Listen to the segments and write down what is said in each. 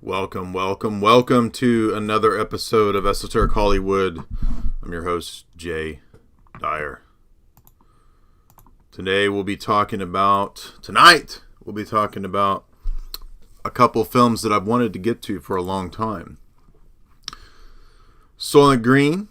Welcome to another episode of Esoteric Hollywood. I'm your host, Jay Dyer. Tonight we'll be talking about a couple films that I've wanted to get to for a long time. Soylent Green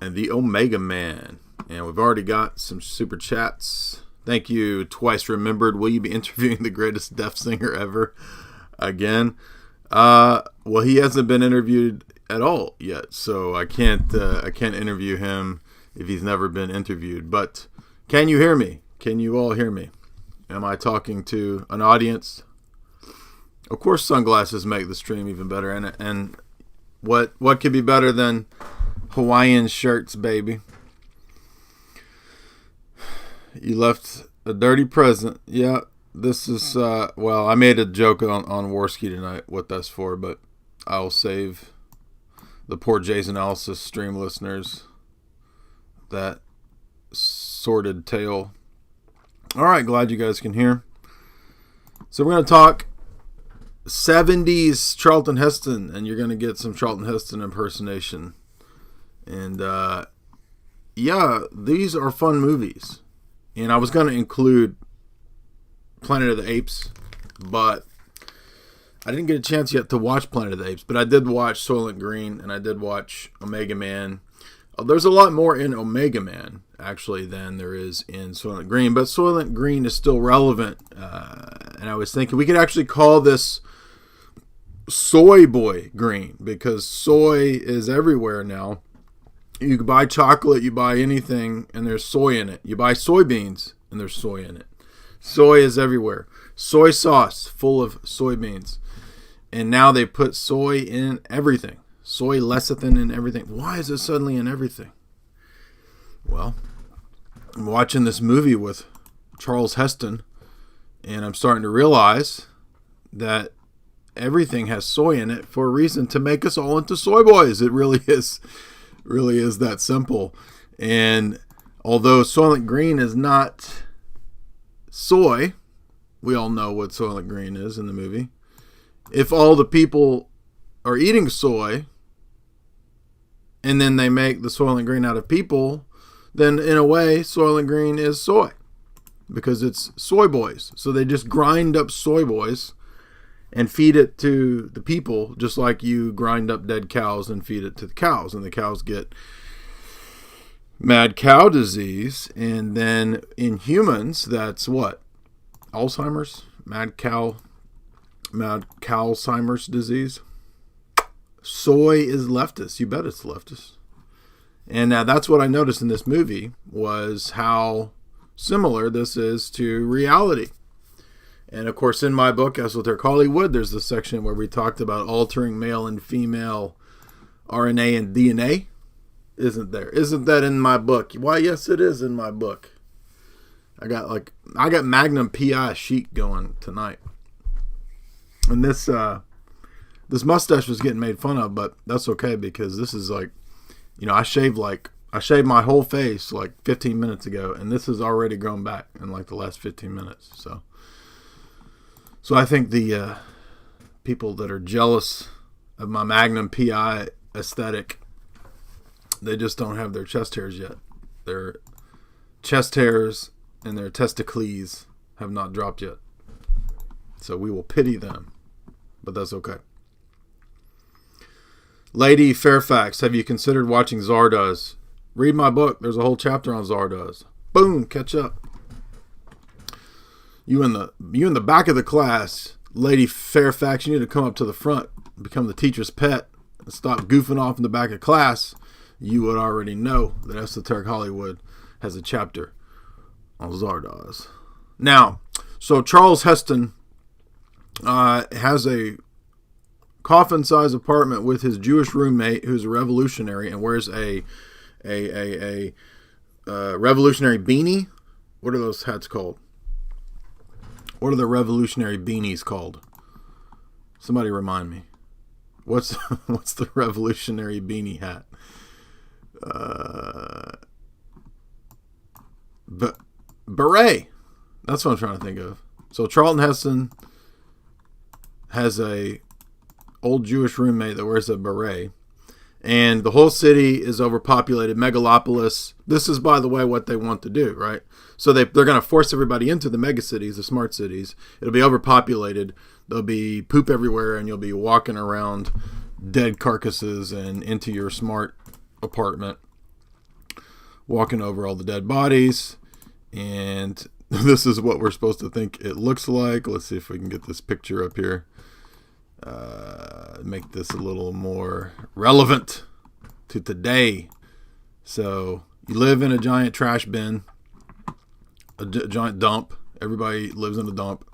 and The Omega Man. And we've already got some super chats. Thank you, Twice Remembered. Will you be interviewing the greatest deaf singer ever again? Well, he hasn't been interviewed at all yet, so I can't interview him if he's never been interviewed. But can you hear me? Can you all hear me? Am I talking to an audience? Of course, sunglasses make the stream even better, and what could be better than Hawaiian shirts, baby? You left a dirty present. Yeah. This is, I made a joke on Warski tonight, what that's for, but I'll save the poor Jay's Analysis stream listeners that sordid tale. All right, glad you guys can hear. So we're going to talk 70s Charlton Heston, and you're going to get some Charlton Heston impersonation. And, these are fun movies. And I was going to include Planet of the Apes, but I didn't get a chance yet to watch Planet of the Apes, but I did watch Soylent Green and I did watch Omega Man. There's a lot more in Omega Man actually than there is in Soylent Green, but Soylent Green is still relevant, and I was thinking we could actually call this Soy Boy Green because soy is everywhere now. You can buy chocolate, you buy anything, and there's soy in it. You buy soybeans and there's soy in it. Soy is everywhere. Soy sauce full of soybeans. And now they put soy in everything. Soy lecithin in everything. Why is it suddenly in everything? Well, I'm watching this movie with Charles Heston, and I'm starting to realize that everything has soy in it for a reason, to make us all into soy boys. It really is that simple. And although Soylent Green is not soy, we all know what Soylent Green is in the movie. If all the people are eating soy and then they make the Soylent Green out of people, then in a way Soylent Green is soy because it's soy boys. So they just grind up soy boys and feed it to the people, just like you grind up dead cows and feed it to the cows, and the cows get mad cow disease. And then in humans, that's what? Alzheimer's? Mad cow's disease? Soy is leftist. You bet it's leftist. And that's what I noticed in this movie, was how similar this is to reality. And of course, in my book, Esoteric Hollywood, there's the section where we talked about altering male and female RNA and DNA. Isn't there? Isn't that in my book? Why, yes, it is in my book. I got Magnum PI sheet going tonight. And this mustache was getting made fun of, but that's okay because this is like, I shaved my whole face like 15 minutes ago, and this has already grown back in like the last 15 minutes. So I think the people that are jealous of my Magnum PI aesthetic, they just don't have their chest hairs yet. Their chest hairs and their testicles have not dropped yet. So we will pity them, but that's okay. Lady Fairfax, have you considered watching Zardoz? Read my book. There's a whole chapter on Zardoz. Boom, catch up. You in the back of the class, Lady Fairfax, you need to come up to the front, become the teacher's pet, and stop goofing off in the back of class. You would already know that Esoteric Hollywood has a chapter on Zardoz. Now, so Charles Heston has a coffin-sized apartment with his Jewish roommate, who's a revolutionary and wears a revolutionary beanie. What are those hats called? What are the revolutionary beanies called? Somebody remind me. What's the revolutionary beanie hat? Beret. That's what I'm trying to think of. So Charlton Heston has a old Jewish roommate that wears a beret. And the whole city is overpopulated, megalopolis. This is, by the way, what they want to do, right? So they're going to force everybody into the megacities, the smart cities. It'll be overpopulated. There'll be poop everywhere, and you'll be walking around dead carcasses and into your smart apartment, walking over all the dead bodies. And this is what we're supposed to think it looks like. Let's see if we can get this picture up here. Make this a little more relevant to today. So you live in a giant trash bin, a giant dump. Everybody lives in a dump.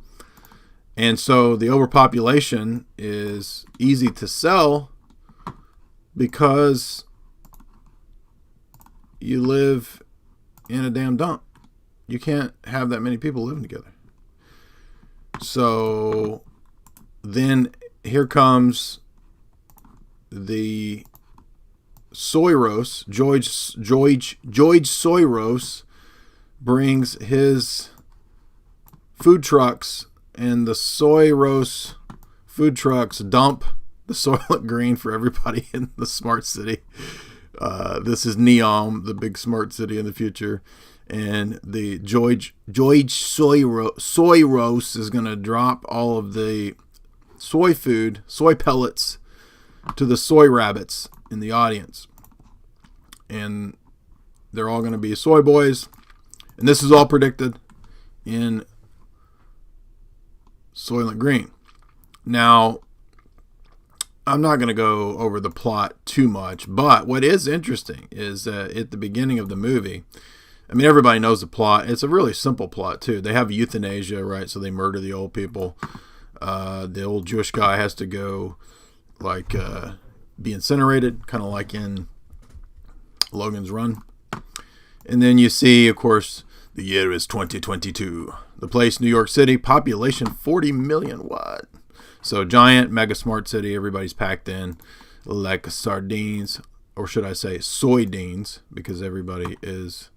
And so the overpopulation is easy to sell because you live in a damn dump. You can't have that many people living together. So then here comes the Soros. George Soros brings his food trucks, and the Soros food trucks dump the Soylent Green for everybody in the smart city. This is Neom, the big smart city in the future. And the George Soros is going to drop all of the soy food, soy pellets, to the soy rabbits in the audience. And they're all going to be soy boys. And this is all predicted in Soylent Green. Now, I'm not going to go over the plot too much, but what is interesting is at the beginning of the movie, I mean, everybody knows the plot. It's a really simple plot, too. They have euthanasia, right? So they murder the old people. The old Jewish guy has to go, be incinerated, kind of like in Logan's Run. And then you see, of course, the year is 2022. The place, New York City, population 40 million. What? So giant, mega smart city. Everybody's packed in like sardines, or should I say soydeans, because everybody is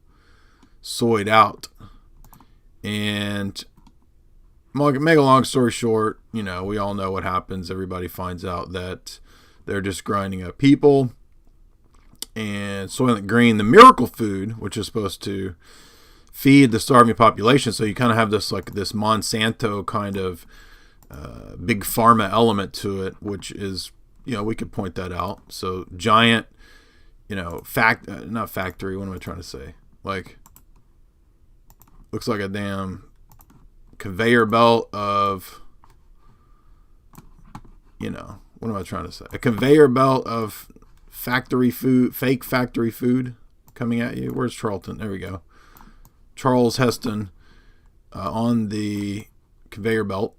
soyed out. And make a long story short, we all know what happens. Everybody finds out that they're just grinding up people. And Soylent Green, the miracle food, which is supposed to feed the starving population. So you kind of have this Monsanto kind of big pharma element to it, which is, we could point that out. So giant, not factory. What am I trying to say? Looks like a damn conveyor belt of, what am I trying to say? A conveyor belt of factory food, fake factory food coming at you. Where's Charlton? There we go. Charles Heston on the conveyor belt.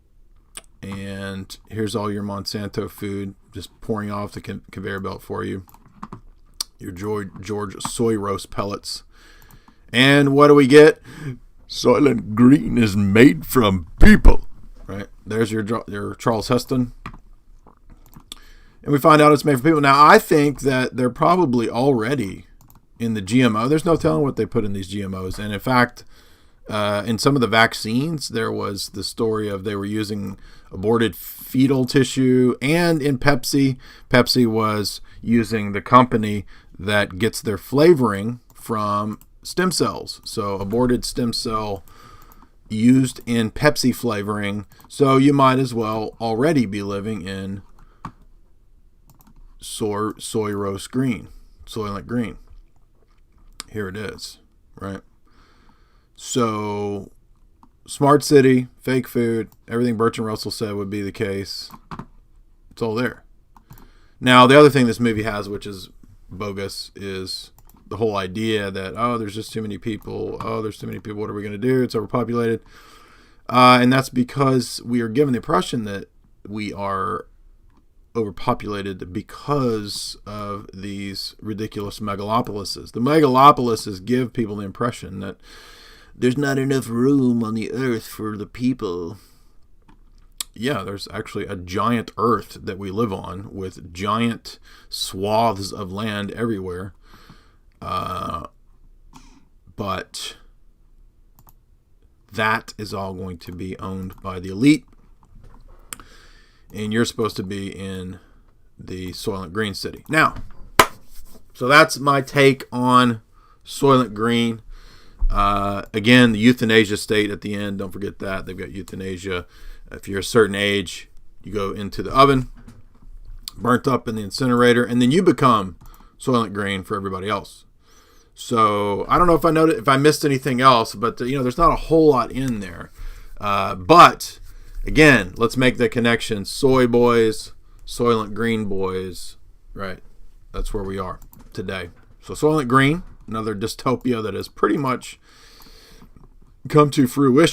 And here's all your Monsanto food just pouring off the conveyor belt for you. Your George Soros pellets. And what do we get? Soylent Green is made from people. Right? There's your Charles Heston. And we find out it's made from people. Now, I think that they're probably already in the GMO. There's no telling what they put in these GMOs. And in fact, in some of the vaccines, there was the story of they were using aborted fetal tissue. And in Pepsi was using the company that gets their flavoring from stem cells. So aborted stem cell used in Pepsi flavoring. So you might as well already be living in Soylent Green. Here it is, right? So, smart city, fake food, everything Bertrand Russell said would be the case. It's all there. Now, the other thing this movie has, which is bogus, is the whole idea that, there's just too many people. There's too many people. What are we going to do? It's overpopulated. And that's because we are given the impression that we are overpopulated because of these ridiculous megalopolises. The megalopolises give people the impression that there's not enough room on the earth for the people. Yeah, there's actually a giant earth that we live on with giant swaths of land everywhere. But that is all going to be owned by the elite. And you're supposed to be in the Soylent Green city. Now, so that's my take on Soylent Green. Again, the euthanasia state at the end. Don't forget that. They've got euthanasia. If you're a certain age, you go into the oven, burnt up in the incinerator, and then you become Soylent Green for everybody else. So I don't know if I missed anything else, but there's not a whole lot in there. But again, let's make the connection. Soy boys, Soylent Green boys, right? That's where we are today. So Soylent Green, another dystopia that has pretty much come to fruition.